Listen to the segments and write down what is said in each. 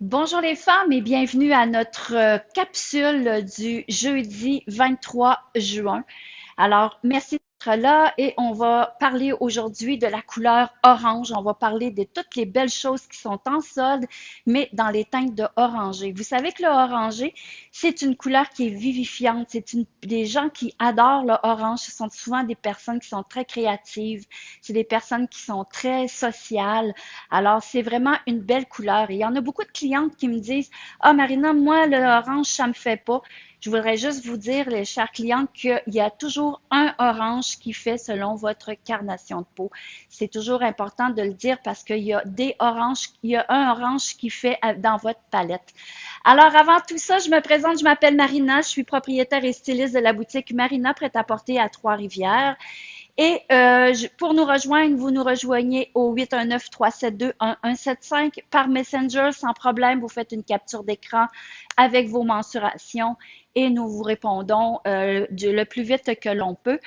Bonjour les femmes et bienvenue à notre capsule du jeudi 23 juin. Alors, merci d'être là et on va parler aujourd'hui de la couleur orange. On va parler de toutes les belles choses qui sont en solde, mais dans les teintes de orangé. Vous savez que le orangé, c'est une couleur qui est vivifiante. Des gens qui adorent le orange. Ce sont souvent des personnes qui sont très créatives. C'est des personnes qui sont très sociales. Alors, c'est vraiment une belle couleur. Et il y en a beaucoup de clientes qui me disent, ah, Marina, moi, le orange, ça me fait pas. Je voudrais juste vous dire, les chers clients, qu'il y a toujours un orange qui fait selon votre carnation de peau. C'est toujours important de le dire parce qu'il y a des oranges, il y a un orange qui fait dans votre palette. Alors, avant tout ça, je me présente, je m'appelle Marina, je suis propriétaire et styliste de la boutique Marina Prêt-à-porter à Trois-Rivières. Et pour nous rejoindre, vous nous rejoignez au 819-372-1175 par Messenger sans problème. Vous faites une capture d'écran avec vos mensurations et nous vous répondons le plus vite que l'on peut.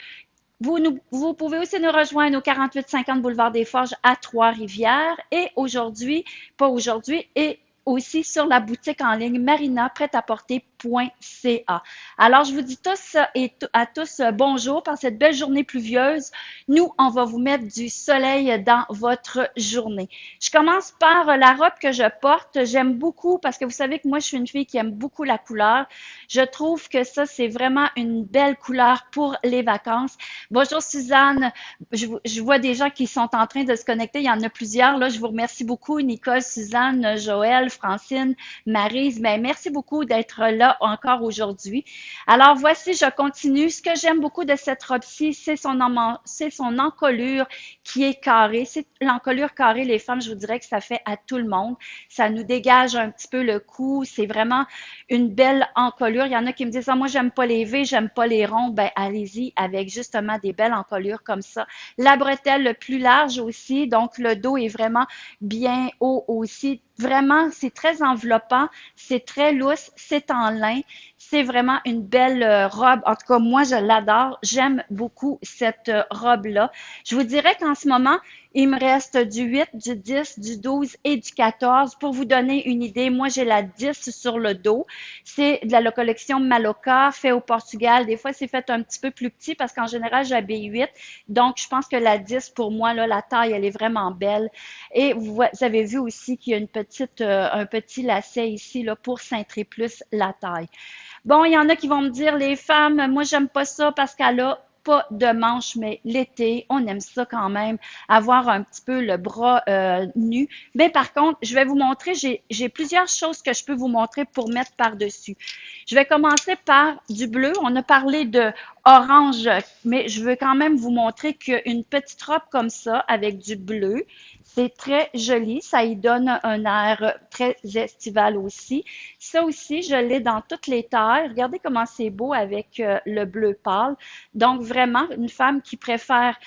Vous pouvez aussi nous rejoindre au 4850 Boulevard des Forges à Trois-Rivières et aujourd'hui, pas aujourd'hui, et aussi sur la boutique en ligne marina-prêt-à-porter.ca. Alors, je vous dis tous et à tous bonjour par cette belle journée pluvieuse. Nous, on va vous mettre du soleil dans votre journée. Je commence par la robe que je porte. J'aime beaucoup parce que vous savez que moi, je suis une fille qui aime beaucoup la couleur. Je trouve que ça, c'est vraiment une belle couleur pour les vacances. Bonjour Suzanne, je vois des gens qui sont en train de se connecter, il y en a plusieurs, là, je vous remercie beaucoup, Nicole, Suzanne, Joël, Francine, Maryse, mais merci beaucoup d'être là encore aujourd'hui. Alors voici, je continue. Ce que j'aime beaucoup de cette robe-ci, c'est son encolure qui est carrée. C'est l'encolure carrée, les femmes, je vous dirais que ça fait à tout le monde. Ça nous dégage un petit peu le cou, c'est vraiment une belle encolure. Il y en a qui me disent, ah, moi, j'aime pas les V, j'aime pas les ronds. Ben, allez-y avec justement des belles encolures comme ça. La bretelle le plus large aussi, donc le dos est vraiment bien haut aussi. Vraiment, c'est très enveloppant, c'est très lousse, c'est en lin. C'est vraiment une belle robe. En tout cas, moi, je l'adore. J'aime beaucoup cette robe-là. Je vous dirais qu'en ce moment, il me reste du 8, du 10, du 12 et du 14. Pour vous donner une idée, moi, j'ai la 10 sur le dos. C'est de la collection Maloca, fait au Portugal. Des fois, c'est fait un petit peu plus petit parce qu'en général, j'habille 8. Donc, je pense que la 10, pour moi, là, la taille, elle est vraiment belle. Et vous avez vu aussi qu'il y a un petit lacet ici là, pour cintrer plus la taille. Bon, il y en a qui vont me dire, les femmes, moi, j'aime pas ça parce qu'elle a pas de manches, mais l'été, on aime ça quand même, avoir un petit peu le bras nu. Mais par contre, je vais vous montrer, j'ai plusieurs choses que je peux vous montrer pour mettre par-dessus. Je vais commencer par du bleu. On a parlé de orange, mais je veux quand même vous montrer qu'une petite robe comme ça, avec du bleu, c'est très joli. Ça y donne un air très estival aussi. Ça aussi, je l'ai dans toutes les tailles. Regardez comment c'est beau avec le bleu pâle. Donc, vraiment, une femme qui préfère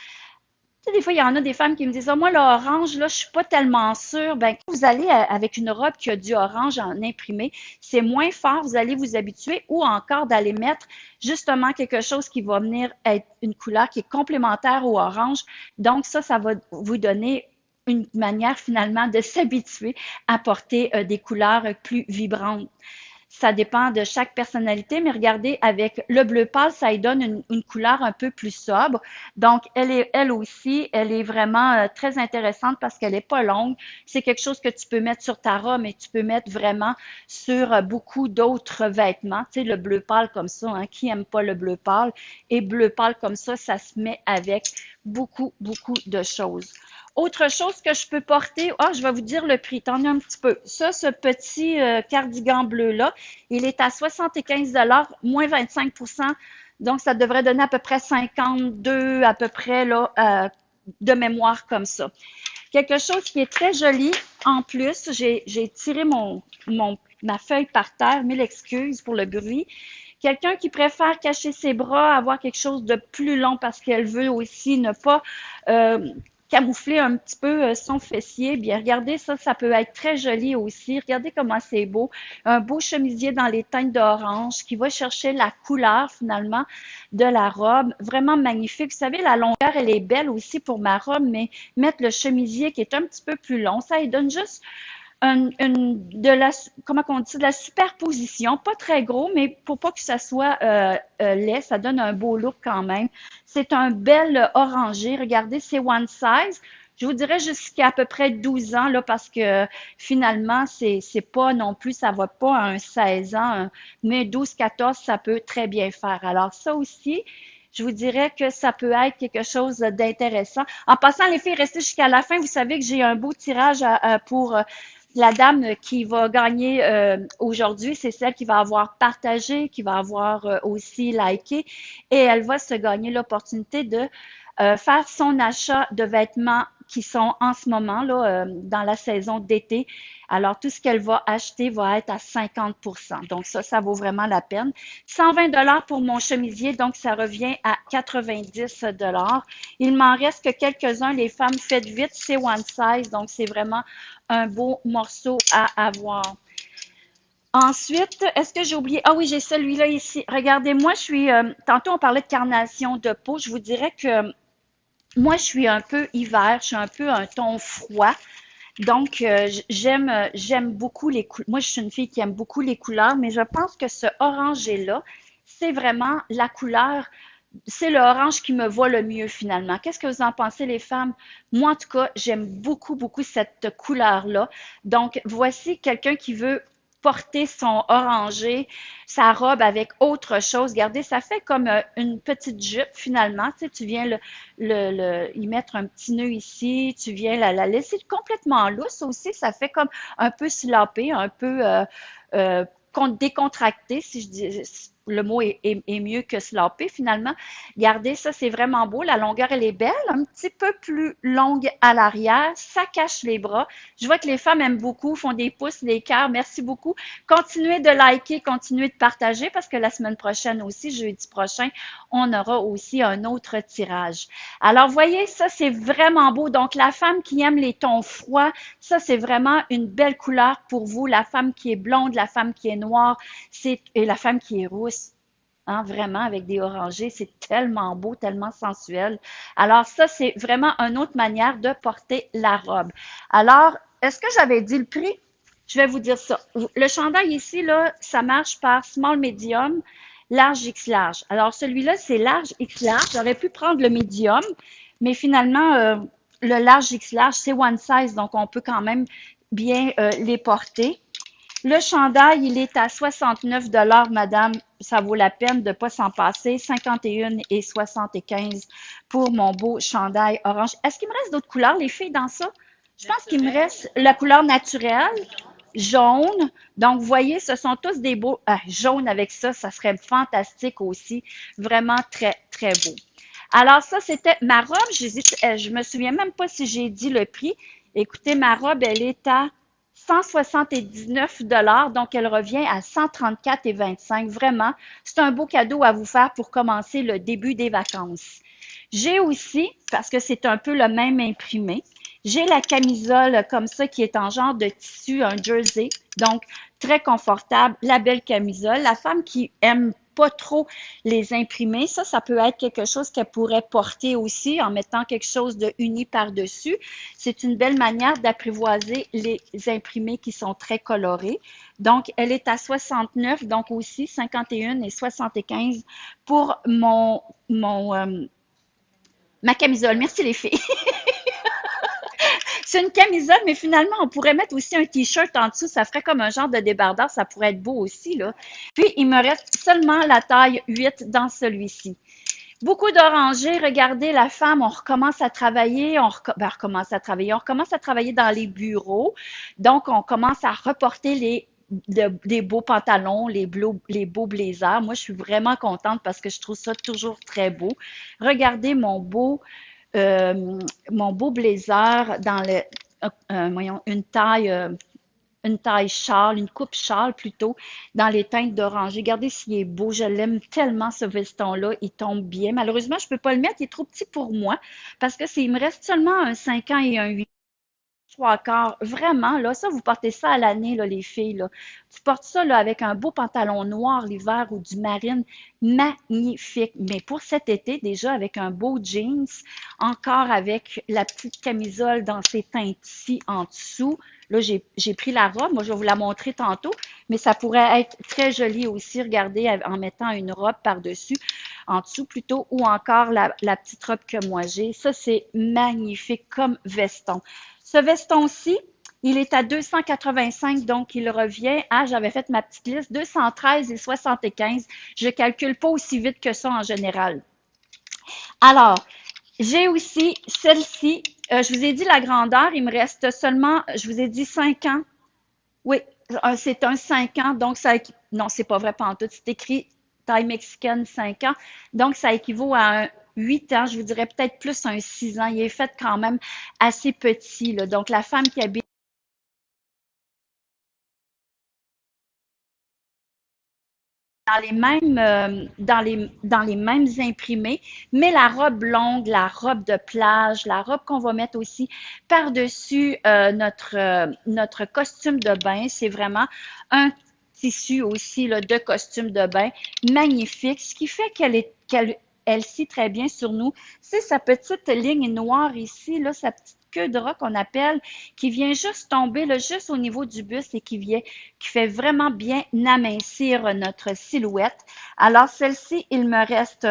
tu sais, des fois, il y en a des femmes qui me disent, ah, moi, l'orange, là, je suis pas tellement sûre. Ben, quand vous allez avec une robe qui a du orange en imprimé, c'est moins fort, vous allez vous habituer ou encore d'aller mettre justement quelque chose qui va venir être une couleur qui est complémentaire au orange. Donc, ça va vous donner une manière finalement de s'habituer à porter des couleurs plus vibrantes. Ça dépend de chaque personnalité, mais regardez, avec le bleu pâle, ça lui donne une couleur un peu plus sobre. Donc, elle aussi, elle est vraiment très intéressante parce qu'elle est pas longue. C'est quelque chose que tu peux mettre sur ta robe, mais tu peux mettre vraiment sur beaucoup d'autres vêtements. Tu sais, le bleu pâle comme ça, hein, qui aime pas le bleu pâle? Et bleu pâle comme ça se met avec beaucoup, beaucoup de choses. Autre chose que je peux porter, je vais vous dire le prix, attendez un petit peu. Ça, ce petit cardigan bleu-là, il est à 75 moins 25 donc ça devrait donner à peu près 52 à peu près là, de mémoire comme ça. Quelque chose qui est très joli, en plus, j'ai tiré ma feuille par terre, mille excuses pour le bruit. Quelqu'un qui préfère cacher ses bras, avoir quelque chose de plus long parce qu'elle veut aussi ne pas camoufler un petit peu son fessier. Bien, regardez ça, ça peut être très joli aussi. Regardez comment c'est beau. Un beau chemisier dans les teintes d'orange qui va chercher la couleur finalement de la robe. Vraiment magnifique. Vous savez, la longueur, elle est belle aussi pour ma robe, mais mettre le chemisier qui est un petit peu plus long, ça lui donne juste comment on dit, de la superposition, pas très gros, mais pour pas que ça soit laid, ça donne un beau look quand même. C'est un bel orangé. Regardez, c'est one size. Je vous dirais jusqu'à à peu près 12 ans, là, parce que finalement, c'est pas non plus, ça va pas à un 16 ans, mais 12, 14, ça peut très bien faire. Alors, ça aussi, je vous dirais que ça peut être quelque chose d'intéressant. En passant, les filles, restez jusqu'à la fin. Vous savez que j'ai un beau tirage pour la dame qui va gagner aujourd'hui. C'est celle qui va avoir partagé, qui va avoir aussi liké, et elle va se gagner l'opportunité de faire son achat de vêtements qui sont en ce moment là dans la saison d'été. Alors, tout ce qu'elle va acheter va être à 50%. Donc, ça vaut vraiment la peine. 120 $ pour mon chemisier, donc ça revient à 90 $. Il m'en reste que quelques-uns. Les femmes, faites vite, c'est one size, donc c'est vraiment un beau morceau à avoir. Ensuite, est-ce que j'ai oublié? Ah oui, j'ai celui-là ici. Regardez, moi, tantôt on parlait de carnation de peau. Je vous dirais que moi, je suis un peu hiver, je suis un peu un ton froid. Donc, j'aime beaucoup les couleurs. Moi, je suis une fille qui aime beaucoup les couleurs, mais je pense que ce orangé-là, c'est vraiment la couleur, c'est le orange qui me va le mieux finalement. Qu'est-ce que vous en pensez, les femmes? Moi, en tout cas, j'aime beaucoup, beaucoup cette couleur-là. Donc, voici quelqu'un qui veut porter son orangé, sa robe avec autre chose. Regardez, ça fait comme une petite jupe finalement. Tu sais, tu viens y mettre un petit nœud ici, tu viens la laisser complètement lousse aussi. Ça fait comme un peu slopé, un peu euh, décontracté, si je dis le mot est mieux que sloppé finalement. Regardez, ça, c'est vraiment beau. La longueur, elle est belle, un petit peu plus longue à l'arrière. Ça cache les bras. Je vois que les femmes aiment beaucoup, font des pouces, des cœurs. Merci beaucoup. Continuez de liker, continuez de partager parce que la semaine prochaine aussi, jeudi prochain, on aura aussi un autre tirage. Alors, voyez, ça, c'est vraiment beau. Donc, la femme qui aime les tons froids, ça, c'est vraiment une belle couleur pour vous. La femme qui est blonde, la femme qui est noire, et la femme qui est rousse. Hein, vraiment, avec des orangés, c'est tellement beau, tellement sensuel. Alors ça, c'est vraiment une autre manière de porter la robe. Alors, est-ce que j'avais dit le prix? Je vais vous dire ça. Le chandail ici, là, ça marche par small, medium, large, X large. Alors, celui-là, c'est large, X large. J'aurais pu prendre le medium, mais finalement, le large, X large, c'est one size, donc on peut quand même bien les porter. Le chandail, il est à 69 $ madame. Ça vaut la peine de ne pas s'en passer. 51 et 75 pour mon beau chandail orange. Est-ce qu'il me reste d'autres couleurs, les filles, dans ça? Je pense qu'il me reste la couleur naturelle, jaune. Donc, vous voyez, ce sont tous des beaux jaunes avec ça. Ça serait fantastique aussi. Vraiment très, très beau. Alors, ça, c'était ma robe. Je me souviens même pas si j'ai dit le prix. Écoutez, ma robe, elle est à 179 $, donc elle revient à 134,25 $. Vraiment, c'est un beau cadeau à vous faire pour commencer le début des vacances. J'ai aussi, parce que c'est un peu le même imprimé, j'ai la camisole comme ça qui est en genre de tissu, un jersey, donc très confortable, la belle camisole. La femme qui aime pas trop les imprimés, ça peut être quelque chose qu'elle pourrait porter aussi en mettant quelque chose de uni par-dessus. C'est une belle manière d'apprivoiser les imprimés qui sont très colorés. Donc, elle est à 69, donc aussi 51 et 75 pour ma camisole. Merci les filles. C'est une camisole, mais finalement, on pourrait mettre aussi un t-shirt en dessous. Ça ferait comme un genre de débardeur. Ça pourrait être beau aussi, là. Puis, il me reste seulement la taille 8 dans celui-ci. Beaucoup d'orangers. Regardez, la femme, on recommence à travailler. On recommence à travailler dans les bureaux. Donc, on commence à reporter des beaux pantalons, les beaux blazers. Moi, je suis vraiment contente parce que je trouve ça toujours très beau. Regardez mon beau blazer dans voyons, une taille châle, une coupe châle plutôt, dans les teintes d'oranger. Regardez s'il est beau, je l'aime tellement ce veston-là, il tombe bien. Malheureusement, je ne peux pas le mettre, il est trop petit pour moi parce que il me reste seulement un 5 ans et un 8. trois quarts. Vraiment, là, ça, vous portez ça à l'année, là, les filles, là. Tu portes ça, là, avec un beau pantalon noir l'hiver ou du marine. Magnifique. Mais pour cet été, déjà, avec un beau jeans, encore avec la petite camisole dans ses teintes-ci en dessous. Là, j'ai pris la robe. Moi, je vais vous la montrer tantôt. Mais ça pourrait être très joli aussi, regardez, en mettant une robe par-dessus, en dessous plutôt, ou encore la petite robe que moi j'ai. Ça, c'est magnifique comme veston. Ce veston-ci, il est à 285, donc il revient à, j'avais fait ma petite liste, 213 et 75. Je calcule pas aussi vite que ça en général. Alors, j'ai aussi celle-ci. Je vous ai dit la grandeur, il me reste seulement, je vous ai dit 5 ans. Oui, c'est un 5 ans, donc ça non, c'est pas vrai pantoute, c'est écrit taille mexicaine 5 ans, donc ça équivaut à un 8 ans, je vous dirais peut-être plus un 6 ans. Il est fait quand même assez petit, là. Donc la femme qui habite dans les mêmes dans les mêmes imprimés, mais la robe longue, la robe de plage, la robe qu'on va mettre aussi par-dessus notre costume de bain, c'est vraiment un tissu aussi là, de costume de bain magnifique, ce qui fait qu'elle scie très bien sur nous. C'est sa petite ligne noire ici, là, sa petite queue de rat qu'on appelle, qui vient juste tomber là, juste au niveau du buste et qui fait vraiment bien amincir notre silhouette. Alors, celle-ci, il me reste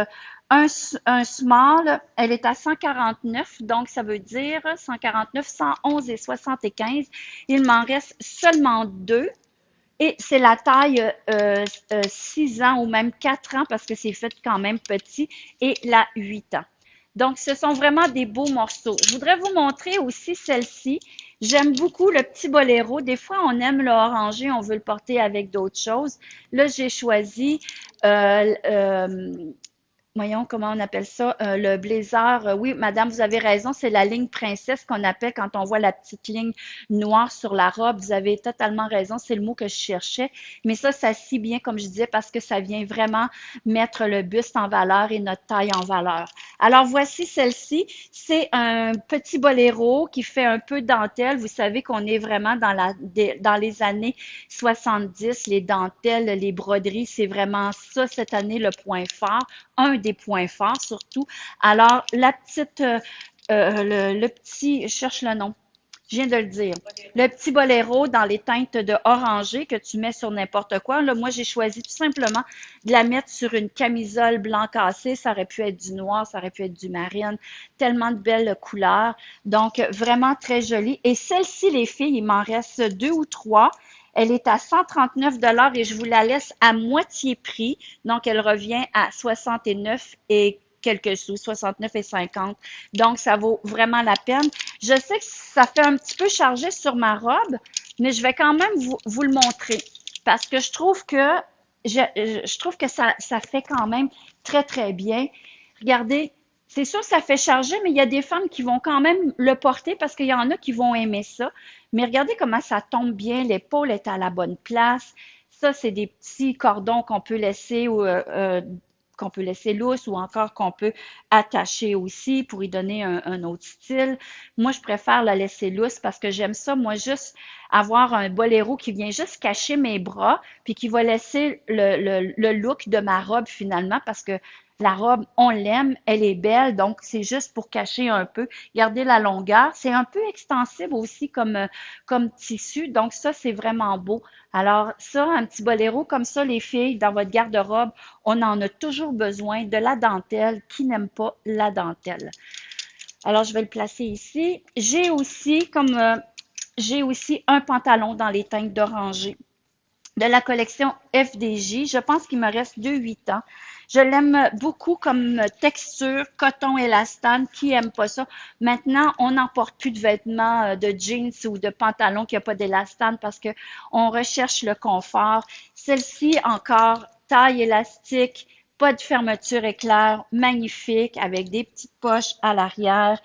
un small, elle est à 149, donc ça veut dire 149, 111 et 75. Il m'en reste seulement deux. Et c'est la taille 6 ans ou même 4 ans parce que c'est fait quand même petit et la 8 ans. Donc, ce sont vraiment des beaux morceaux. Je voudrais vous montrer aussi celle-ci. J'aime beaucoup le petit boléro. Des fois, on aime le orangé, on veut le porter avec d'autres choses. Là, j'ai choisi euh, euh, voyons comment on appelle ça, le blazer. Oui, madame, vous avez raison, c'est la ligne princesse qu'on appelle quand on voit la petite ligne noire sur la robe. Vous avez totalement raison, c'est le mot que je cherchais. Mais ça scie bien, comme je disais, parce que ça vient vraiment mettre le buste en valeur et notre taille en valeur. Alors, voici celle-ci. C'est un petit boléro qui fait un peu dentelle. Vous savez qu'on est vraiment dans les années 70. Les dentelles, les broderies, c'est vraiment ça cette année le point fort, un des points forts surtout. Alors, la petite, le petit, je cherche le nom, je viens de le dire, le petit boléro dans les teintes de orangé que tu mets sur n'importe quoi. Là, moi, j'ai choisi tout simplement de la mettre sur une camisole blanc cassé. Ça aurait pu être du noir, ça aurait pu être du marine. Tellement de belles couleurs. Donc, vraiment très jolie. Et celle-ci, les filles, il m'en reste deux ou trois. Elle est à 139 et je vous la laisse à moitié prix. Donc, elle revient à 69 et quelques sous, 69 et 50. Donc, ça vaut vraiment la peine. Je sais que ça fait un petit peu chargé sur ma robe, mais je vais quand même vous le montrer parce que je trouve que ça fait quand même très, très bien. Regardez, c'est sûr que ça fait charger, mais il y a des femmes qui vont quand même le porter parce qu'il y en a qui vont aimer ça. Mais regardez comment ça tombe bien, l'épaule est à la bonne place. Ça, c'est des petits cordons qu'on peut laisser lousse ou encore qu'on peut attacher aussi pour y donner un autre style. Moi, je préfère la laisser lousse parce que j'aime ça, moi, juste avoir un boléro qui vient juste cacher mes bras puis qui va laisser le look de ma robe finalement parce que la robe, on l'aime, elle est belle, donc c'est juste pour cacher un peu, garder la longueur. C'est un peu extensible aussi comme tissu, donc ça, c'est vraiment beau. Alors ça, un petit boléro comme ça, les filles, dans votre garde-robe, on en a toujours besoin de la dentelle. Qui n'aime pas la dentelle? Alors, je vais le placer ici. J'ai aussi un pantalon dans les teintes d'oranger de la collection FDJ. Je pense qu'il me reste 2-8 ans. Je l'aime beaucoup comme texture, coton élastane. Qui aime pas ça? Maintenant, on n'en porte plus de vêtements de jeans ou de pantalons qui n'ont pas d'élastane parce que on recherche le confort. Celle-ci, encore, taille élastique, pas de fermeture éclair, magnifique, avec des petites poches à l'arrière.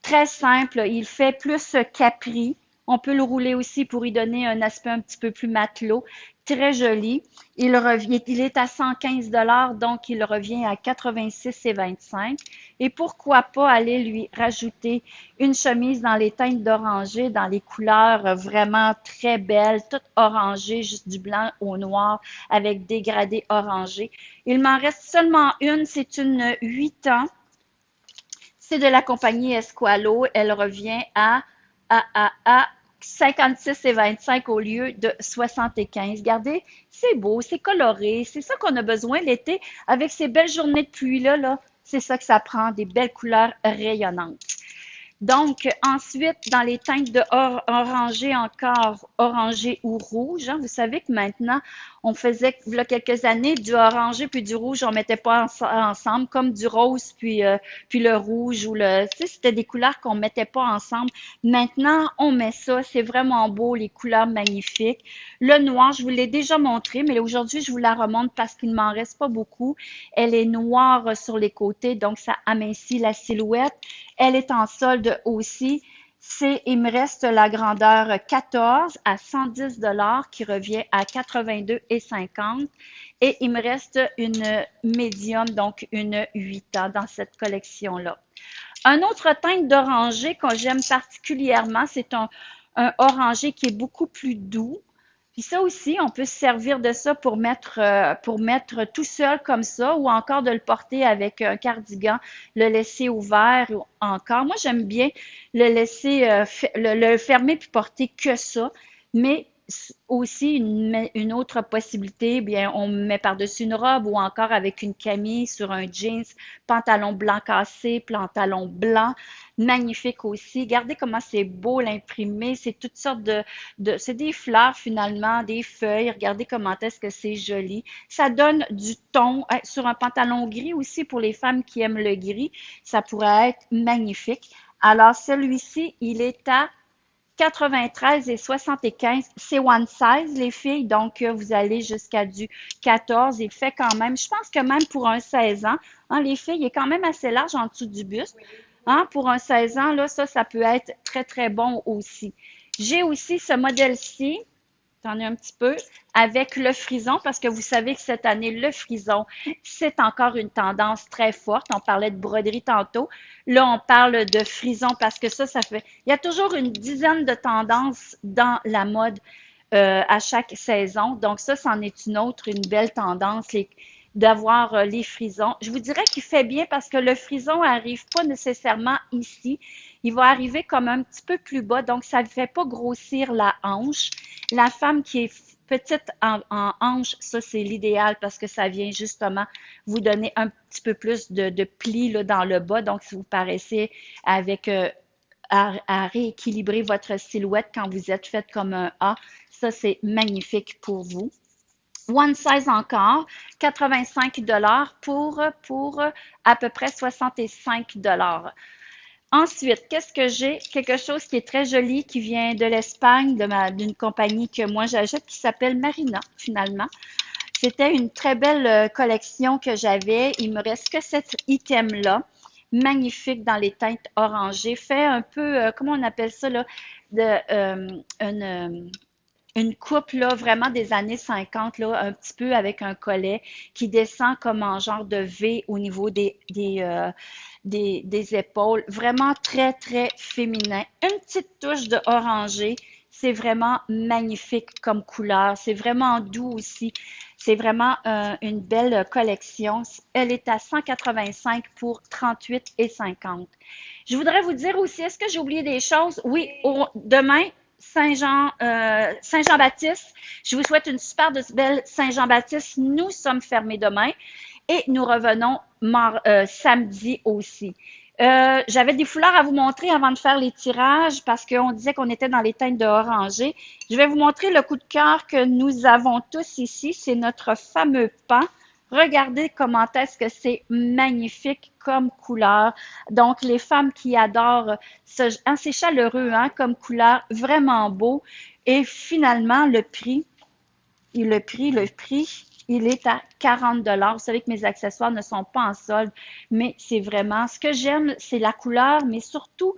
Très simple, il fait plus capri. On peut le rouler aussi pour y donner un aspect un petit peu plus matelot. Très joli. Il est à 115 donc il revient à 86,25. Et pourquoi pas aller lui rajouter une chemise dans les teintes d'orangé, dans les couleurs vraiment très belles, toutes orangées, juste du blanc au noir avec dégradé orangé. Il m'en reste seulement une, c'est une 8 ans. C'est de la compagnie Esqualo. Elle revient à 56,25 au lieu de 75. Regardez, c'est beau, c'est coloré. C'est ça qu'on a besoin l'été avec ces belles journées de pluie-là. Là, c'est ça que ça prend, des belles couleurs rayonnantes. Donc, ensuite, dans les teintes de orangé encore, orangé ou rouge, hein, vous savez que maintenant, on faisait, il y a quelques années, du orangé puis du rouge, on mettait pas ensemble, comme du rose puis le rouge ou le, tu sais, c'était des couleurs qu'on mettait pas ensemble. Maintenant, on met ça, c'est vraiment beau, les couleurs magnifiques. Le noir, je vous l'ai déjà montré, mais aujourd'hui, je vous la remonte parce qu'il ne m'en reste pas beaucoup. Elle est noire sur les côtés, donc ça amincit la silhouette. Elle est en solde aussi. Il me reste la grandeur 14 à 110 qui revient à 82,50. Et il me reste une médium, donc une 8 ans dans cette collection-là. Un autre teinte d'oranger que j'aime particulièrement, c'est un orangé qui est beaucoup plus doux. Puis ça aussi, on peut se servir de ça pour mettre tout seul comme ça ou encore de le porter avec un cardigan, le laisser ouvert ou encore. Moi, j'aime bien le laisser, le fermer puis porter que ça. Mais aussi, une autre possibilité, bien, on met par-dessus une robe ou encore avec une camille sur un jeans, pantalon blanc cassé, pantalon blanc. Magnifique aussi. Regardez comment c'est beau l'imprimé. C'est toutes sortes c'est des fleurs finalement, des feuilles. Regardez comment est-ce que c'est joli. Ça donne du ton sur un pantalon gris aussi pour les femmes qui aiment le gris. Ça pourrait être magnifique. Alors celui-ci, il est à 93,75. C'est one size, les filles, donc vous allez jusqu'à du 14. Il fait quand même, je pense que même pour un 16 ans, hein, les filles, il est quand même assez large en dessous du buste. Hein, pour un 16 ans, là, ça peut être très, très bon aussi. J'ai aussi ce modèle-ci, j'en ai un petit peu, avec le frison, parce que vous savez que cette année, le frison, c'est encore une tendance très forte. On parlait de broderie tantôt. Là, on parle de frison parce que ça fait... Il y a toujours une dizaine de tendances dans la mode à chaque saison. Donc ça, c'en est une autre, une belle tendance, d'avoir les frisons. Je vous dirais qu'il fait bien parce que le frison arrive pas nécessairement ici. Il va arriver comme un petit peu plus bas, donc ça ne fait pas grossir la hanche. La femme qui est petite en hanche, ça c'est l'idéal parce que ça vient justement vous donner un petit peu plus de plis là, dans le bas. Donc si vous paraissez avec à rééquilibrer votre silhouette quand vous êtes faite comme un A, ça c'est magnifique pour vous. One size encore, 85 pour à peu près 65 Ensuite, qu'est-ce que j'ai? Quelque chose qui est très joli, qui vient de l'Espagne, d'une compagnie que moi j'achète, qui s'appelle Marina, finalement. C'était une très belle collection que j'avais. Il me reste que cet item-là. Magnifique dans les teintes orangées. Fait un peu, comment on appelle ça, là? Une coupe là, vraiment des années 50, là, un petit peu avec un collet qui descend comme en genre de V au niveau des épaules. Vraiment très, très féminin. Une petite touche de orangé. C'est vraiment magnifique comme couleur. C'est vraiment doux aussi. C'est vraiment une belle collection. Elle est à 185 pour 38,50. Je voudrais vous dire aussi, est-ce que j'ai oublié des choses? Oui, demain, Saint-Jean-Baptiste. Je vous souhaite une super belle Saint-Jean-Baptiste. Nous sommes fermés demain et nous revenons samedi aussi. J'avais des foulards à vous montrer avant de faire les tirages parce qu'on disait qu'on était dans les teintes de orangé. Je vais vous montrer le coup de cœur que nous avons tous ici. C'est notre fameux pan. Regardez comment est-ce que c'est magnifique comme couleur. Donc, les femmes qui adorent c'est chaleureux hein, comme couleur, vraiment beau. Et finalement, le prix, il est à 40 Vous savez que mes accessoires ne sont pas en solde, mais c'est vraiment, ce que j'aime, c'est la couleur, mais surtout,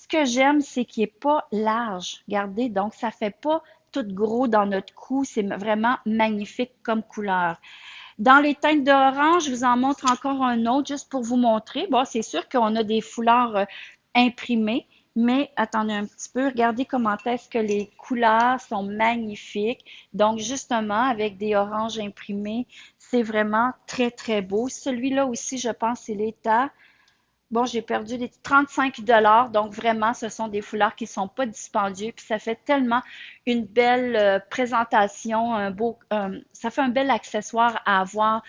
Ce que j'aime, c'est qu'il n'est pas large. Regardez, donc ça fait pas tout gros dans notre cou. C'est vraiment magnifique comme couleur. Dans les teintes d'orange, je vous en montre encore un autre juste pour vous montrer. Bon, c'est sûr qu'on a des foulards imprimés, mais attendez un petit peu. Regardez comment est-ce que les couleurs sont magnifiques. Donc, justement, avec des oranges imprimés, c'est vraiment très, très beau. Celui-là aussi, je pense, il est à... Bon, j'ai perdu les 35 $, donc vraiment, ce sont des foulards qui ne sont pas dispendieux, puis ça fait tellement une belle présentation, ça fait un bel accessoire à avoir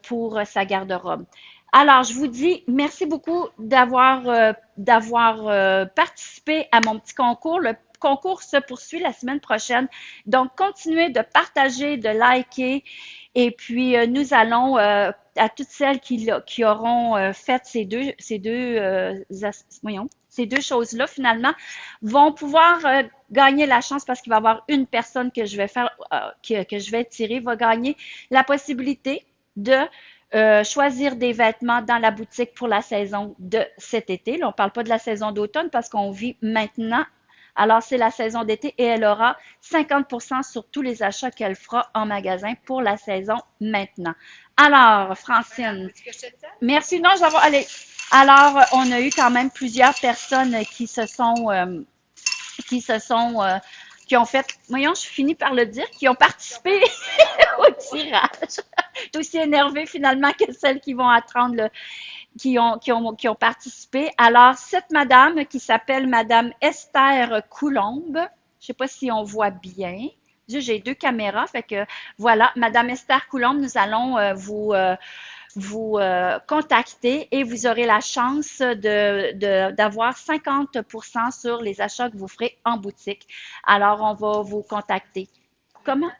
pour sa garde-robe. Alors, je vous dis merci beaucoup d'avoir participé à mon petit concours. Le concours se poursuit la semaine prochaine. Donc, continuez de partager, de liker. Et puis, nous allons, à toutes celles qui auront fait ces deux choses-là, finalement, vont pouvoir gagner la chance parce qu'il va y avoir une personne que je vais faire, que je vais tirer, va gagner la possibilité de choisir des vêtements dans la boutique pour la saison de cet été. Là, on ne parle pas de la saison d'automne parce qu'on vit maintenant. Alors, c'est la saison d'été et elle aura 50% sur tous les achats qu'elle fera en magasin pour la saison maintenant. Alors, Francine, merci. Non, allez. Alors, on a eu quand même plusieurs personnes qui ont fait, voyons, je finis par le dire, qui ont participé au tirage. Je suis aussi énervée finalement que celles qui vont attendre qui ont participé. Alors, cette madame qui s'appelle Madame Esther Coulombe, je sais pas si on voit bien. J'ai deux caméras, fait que voilà, Madame Esther Coulombe, nous allons vous contacter et vous aurez la chance d'avoir 50% sur les achats que vous ferez en boutique. Alors, on va vous contacter. Comment?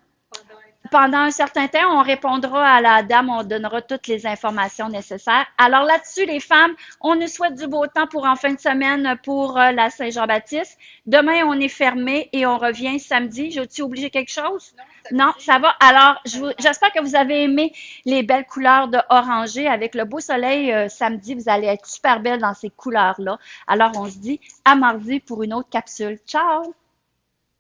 Pendant un certain temps, on répondra à la dame, on donnera toutes les informations nécessaires. Alors là-dessus, les femmes, on nous souhaite du beau temps pour en fin de semaine pour la Saint-Jean-Baptiste. Demain, on est fermé et on revient samedi. J'ai-tu oublié quelque chose? Non, ça va. Alors, j'espère que vous avez aimé les belles couleurs de orangé. Avec le beau soleil samedi, vous allez être super belle dans ces couleurs-là. Alors, on se dit à mardi pour une autre capsule. Ciao!